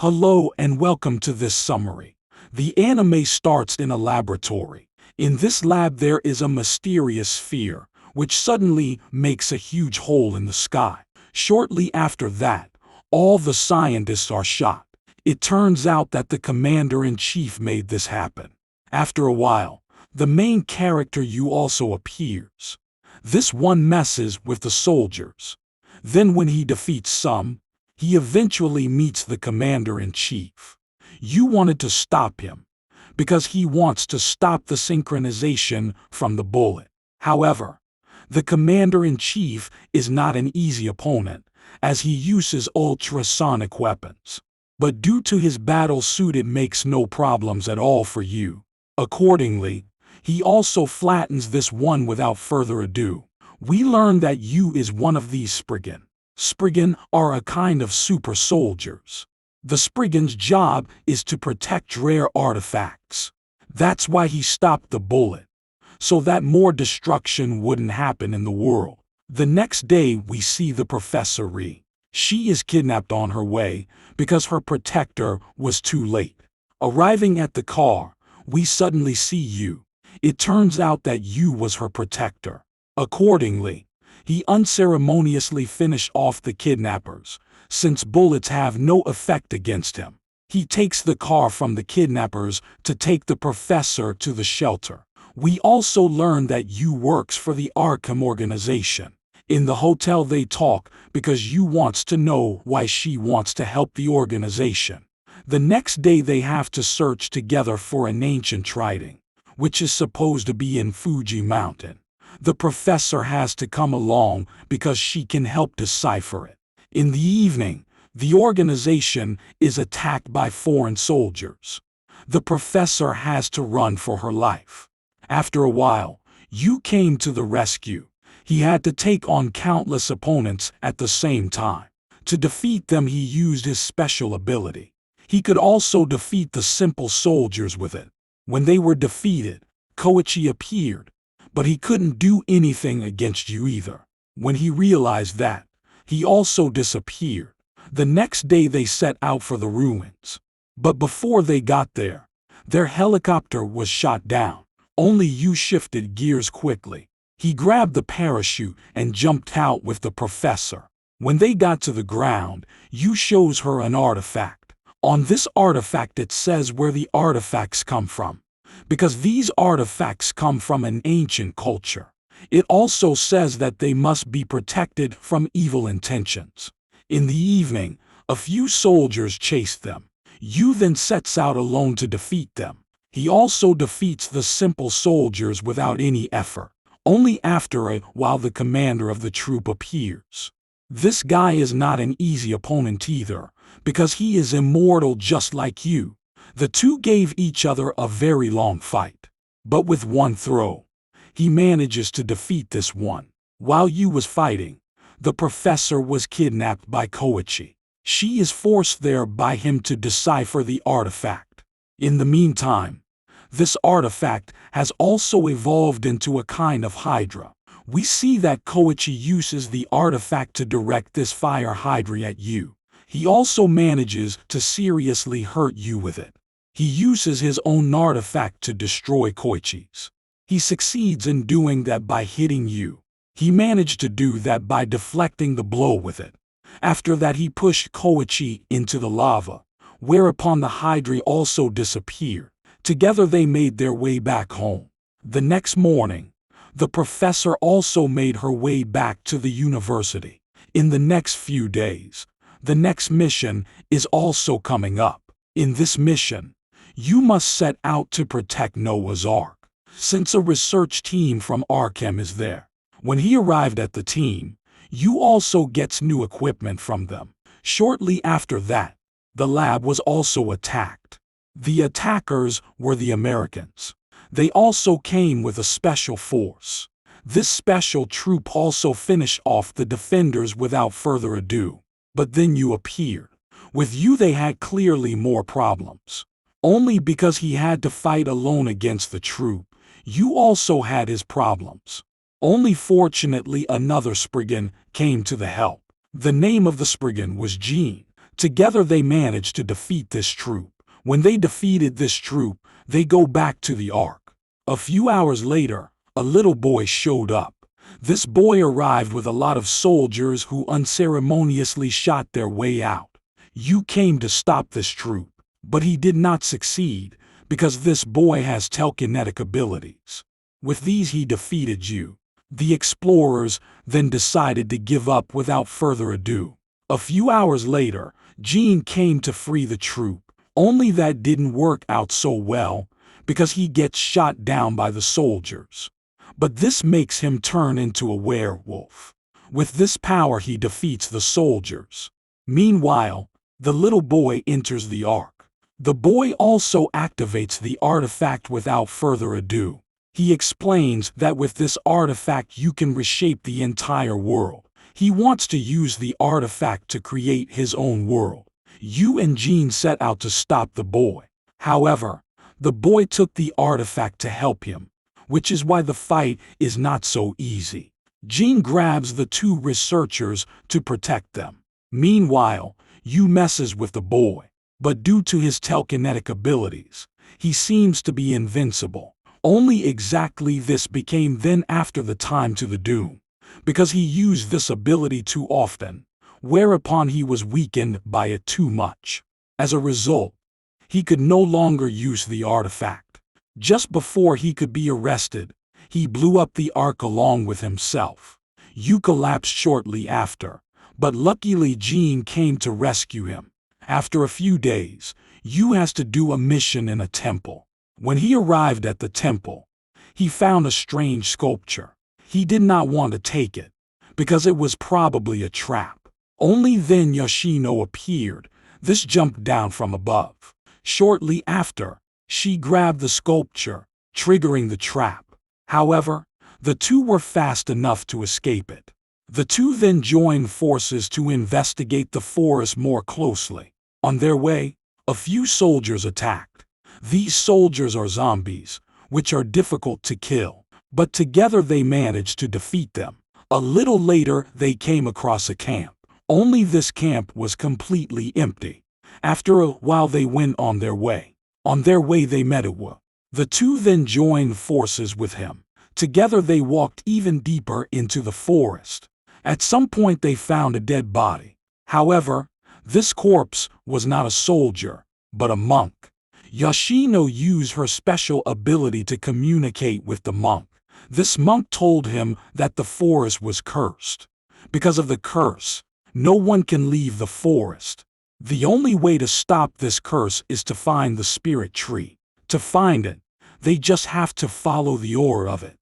Hello and welcome to this summary. The anime starts in a laboratory. In this lab there is a mysterious sphere, which suddenly makes a huge hole in the sky. Shortly after that, all the scientists are shot. It turns out that the commander-in-chief made this happen. After a while, the main character Yu also appears. This one messes with the soldiers. Then when he defeats some, he eventually meets the commander-in-chief. You wanted to stop him, because he wants to stop the synchronization from the bullet. However, the commander-in-chief is not an easy opponent, as he uses ultrasonic weapons. But due to his battle suit it makes no problems at all for you. Accordingly, he also flattens this one without further ado. We learn that Yu is one of these Spriggan. Spriggan are a kind of super soldiers. The Spriggan's job is to protect rare artifacts. That's why he stopped the bullet, so that more destruction wouldn't happen in the world. The next day we see the Professor Ri. She is kidnapped on her way because her protector was too late. Arriving at the car, we suddenly see Yu. It turns out that Yu was her protector. Accordingly, he unceremoniously finished off the kidnappers, since bullets have no effect against him. He takes the car from the kidnappers to take the professor to the shelter. We also learn that Yu works for the ARCAM organization. In the hotel they talk because Yu wants to know why she wants to help the organization. The next day they have to search together for an ancient writing, which is supposed to be in Fuji Mountain. The professor has to come along because she can help decipher it. In the evening, the organization is attacked by foreign soldiers. The professor has to run for her life. After a while, Yu came to the rescue. He had to take on countless opponents at the same time. To defeat them he used his special ability. He could also defeat the simple soldiers with it. When they were defeated, Koichi appeared, but he couldn't do anything against Yu either. When he realized that, he also disappeared. The next day they set out for the ruins. But before they got there, their helicopter was shot down. Only Yu shifted gears quickly. He grabbed the parachute and jumped out with the professor. When they got to the ground, Yu shows her an artifact. On this artifact it says where the artifacts come from, because these artifacts come from an ancient culture. It also says that they must be protected from evil intentions. In the evening, a few soldiers chase them. Yu then sets out alone to defeat them. He also defeats the simple soldiers without any effort. Only after a while the commander of the troop appears. This guy is not an easy opponent either, because he is immortal just like Yu. The two gave each other a very long fight. But with one throw, he manages to defeat this one. While Yu was fighting, the professor was kidnapped by Koichi. She is forced there by him to decipher the artifact. In the meantime, this artifact has also evolved into a kind of hydra. We see that Koichi uses the artifact to direct this fire hydra at Yu. He also manages to seriously hurt Yu with it. He uses his own artifact to destroy Koichi's. He succeeds in doing that by hitting Yu. He managed to do that by deflecting the blow with it. After that he pushed Koichi into the lava, whereupon the hydra also disappeared. Together they made their way back home. The next morning, the professor also made her way back to the university. In the next few days, the next mission is also coming up. In this mission, you must set out to protect Noah's Ark, since a research team from ARCAM is there. When he arrived at the team, Yu also gets new equipment from them. Shortly after that, the lab was also attacked. The attackers were the Americans. They also came with a special force. This special troop also finished off the defenders without further ado. But then Yu appeared. With Yu they had clearly more problems. Only because he had to fight alone against the troop, Yu also had his problems. Only fortunately another Spriggan came to the help. The name of the Spriggan was Jean. Together they manage to defeat this troop. When they defeated this troop, they go back to the Ark. A few hours later, a little boy showed up. This boy arrived with a lot of soldiers who unceremoniously shot their way out. You came to stop this troop, but he did not succeed because this boy has telekinetic abilities. With these he defeated you. The explorers then decided to give up without further ado. A few hours later, Jean came to free the troop. Only that didn't work out so well because he gets shot down by the soldiers. But this makes him turn into a werewolf. With this power he defeats the soldiers. Meanwhile, the little boy enters the Ark. The boy also activates the artifact without further ado. He explains that with this artifact you can reshape the entire world. He wants to use the artifact to create his own world. You and Jean set out to stop the boy. However, the boy took the artifact to help him, which is why the fight is not so easy. Jean grabs the two researchers to protect them. Meanwhile, you messes with the boy, but due to his telekinetic abilities, he seems to be invincible. Only exactly this became then after the time to the doom, because he used this ability too often, whereupon he was weakened by it too much. As a result, he could no longer use the artifact. Just before he could be arrested, he blew up the Ark along with himself. You collapsed shortly after, but luckily Jean came to rescue him. After a few days, you has to do a mission in a temple. When he arrived at the temple, he found a strange sculpture. He did not want to take it, because it was probably a trap. Only then Yoshino appeared. This jumped down from above. Shortly after, she grabbed the sculpture, triggering the trap. However, the two were fast enough to escape it. The two then joined forces to investigate the forest more closely. On their way, a few soldiers attacked. These soldiers are zombies, which are difficult to kill, but together they managed to defeat them. A little later they came across a camp. Only this camp was completely empty. After a while they went on their way. On their way they met Iwa. The two then joined forces with him. Together they walked even deeper into the forest. At some point they found a dead body. However, this corpse was not a soldier, but a monk. Yoshino used her special ability to communicate with the monk. This monk told him that the forest was cursed. Because of the curse, no one can leave the forest. The only way to stop this curse is to find the spirit tree. To find it, they just have to follow the aura of it.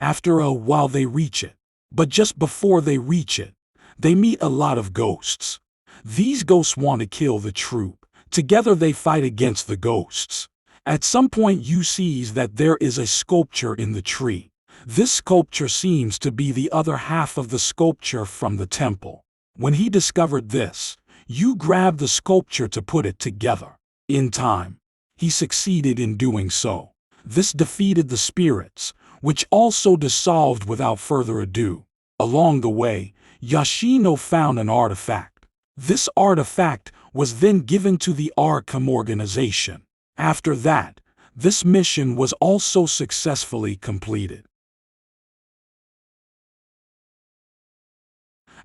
After a while they reach it. But just before they reach it, they meet a lot of ghosts. These ghosts want to kill the troop. Together they fight against the ghosts. At some point you sees that there is a sculpture in the tree. This sculpture seems to be the other half of the sculpture from the temple. When he discovered this, you grabbed the sculpture to put it together. In time, he succeeded in doing so. This defeated the spirits, which also dissolved without further ado. Along the way, Yoshino found an artifact. This artifact was then given to the ARCAM organization. After that, this mission was also successfully completed.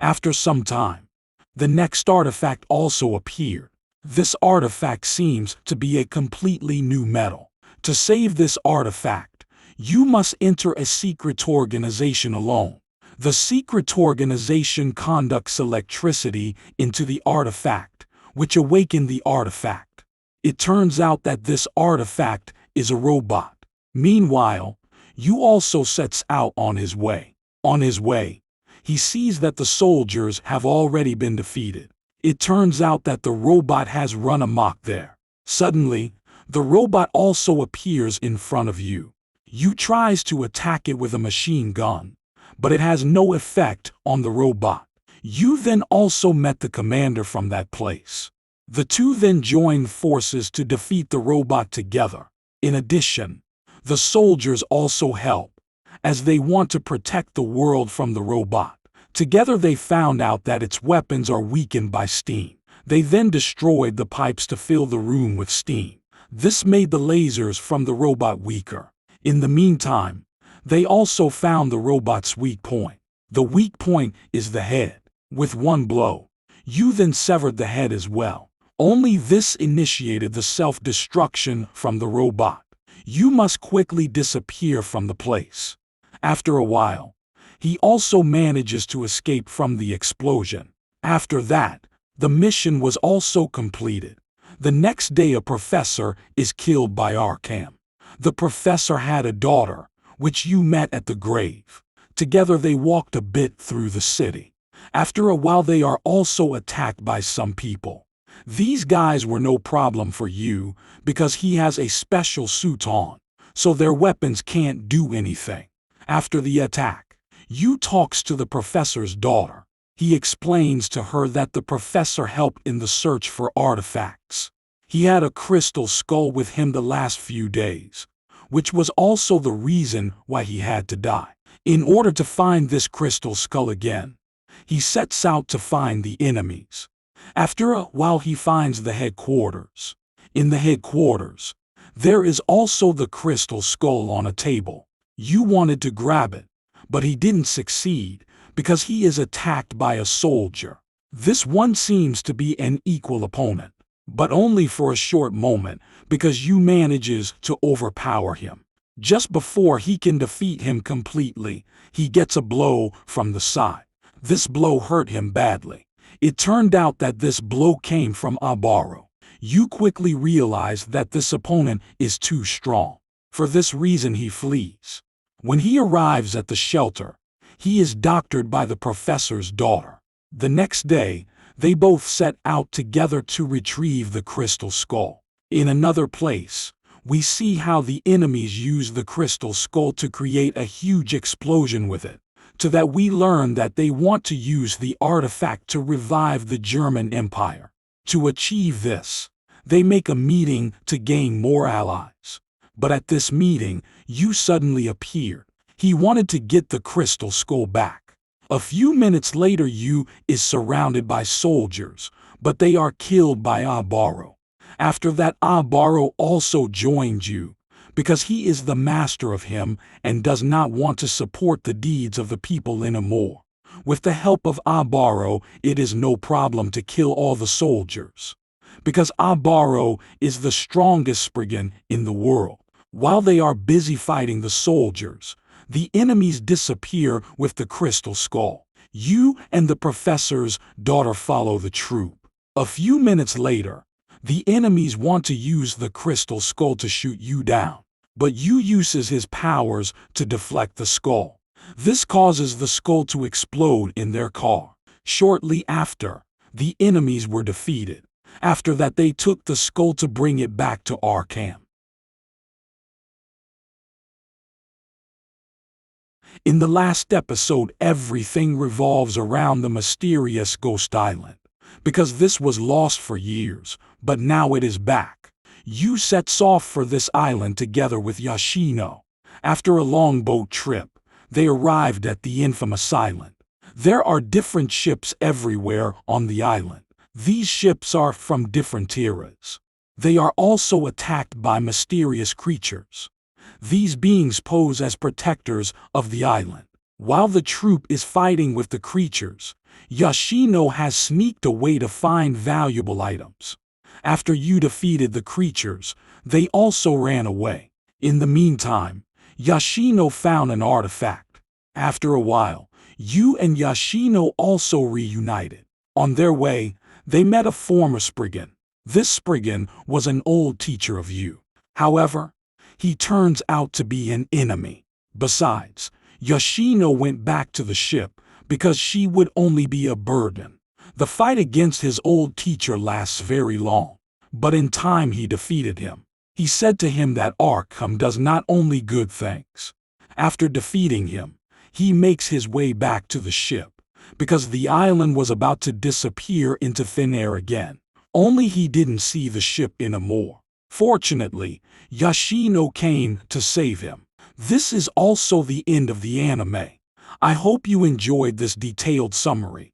After some time, the next artifact also appeared. This artifact seems to be a completely new metal. To save this artifact, you must enter a secret organization alone. The secret organization conducts electricity into the artifact, which awakened the artifact. It turns out that this artifact is a robot. Meanwhile, you also sets out on his way. On his way, he sees that the soldiers have already been defeated. It turns out that the robot has run amok there. Suddenly, the robot also appears in front of you. You tries to attack it with a machine gun, but it has no effect on the robot. You then also met the commander from that place. The two then joined forces to defeat the robot together. In addition, the soldiers also help, as they want to protect the world from the robot. Together they found out that its weapons are weakened by steam. They then destroyed the pipes to fill the room with steam. This made the lasers from the robot weaker. In the meantime, they also found the robot's weak point. The weak point is the head. With one blow, you then severed the head as well. Only this initiated the self-destruction from the robot. You must quickly disappear from the place. After a while, he also manages to escape from the explosion. After that, the mission was also completed. The next day, a professor is killed by ARCAM. The professor had a daughter, which you met at the grave. Together they walked a bit through the city. After a while, they are also attacked by some people. These guys were no problem for you because he has a special suit on, so their weapons can't do anything. After the attack, you talks to the professor's daughter. He explains to her that the professor helped in the search for artifacts. He had a crystal skull with him the last few days, which was also the reason why he had to die. In order to find this crystal skull again, he sets out to find the enemies. After a while, he finds the headquarters. In the headquarters, there is also the crystal skull on a table. You wanted to grab it, but he didn't succeed because he is attacked by a soldier. This one seems to be an equal opponent, but only for a short moment because you manages to overpower him. Just before he can defeat him completely, he gets a blow from the side. This blow hurt him badly. It turned out that this blow came from Abaro. You quickly realize that this opponent is too strong. For this reason, he flees. When he arrives at the shelter, he is doctored by the professor's daughter. The next day, they both set out together to retrieve the crystal skull. In another place, we see how the enemies use the crystal skull to create a huge explosion with it. To that we learn that they want to use the artifact to revive the German Empire. To achieve this, they make a meeting to gain more allies. But at this meeting, you suddenly appeared. He wanted to get the crystal skull back. A few minutes later, you is surrounded by soldiers, but they are killed by Abaro. After that, Abaro also joined you, because he is the master of him and does not want to support the deeds of the people anymore. With the help of Abaro, it is no problem to kill all the soldiers, because Abaro is the strongest Spriggan in the world. While they are busy fighting the soldiers, the enemies disappear with the crystal skull. You and the professor's daughter follow the troop. A few minutes later, the enemies want to use the crystal skull to shoot you down, but you uses his powers to deflect the skull. This causes the skull to explode in their car. Shortly after, the enemies were defeated. After that, they took the skull to bring it back to ARCAM. In the last episode, everything revolves around the mysterious Ghost Island, because this was lost for years, but now it is back. You sets off for this island together with Yoshino. After a long boat trip, they arrived at the infamous island. There are different ships everywhere on the island. These ships are from different eras. They are also attacked by mysterious creatures. These beings pose as protectors of the island. While the troop is fighting with the creatures, Yoshino has sneaked away to find valuable items. After you defeated the creatures, they also ran away. In the meantime, Yoshino found an artifact. After a while, you and Yoshino also reunited. On their way, they met a former Spriggan. This Spriggan was an old teacher of you. However, he turns out to be an enemy. Besides, Yoshino went back to the ship because she would only be a burden. The fight against his old teacher lasts very long, but in time he defeated him. He said to him that ARCAM does not only good things. After defeating him, he makes his way back to the ship, because the island was about to disappear into thin air again. Only he didn't see the ship anymore. Fortunately, Yoshino came to save him. This is also the end of the anime. I hope you enjoyed this detailed summary.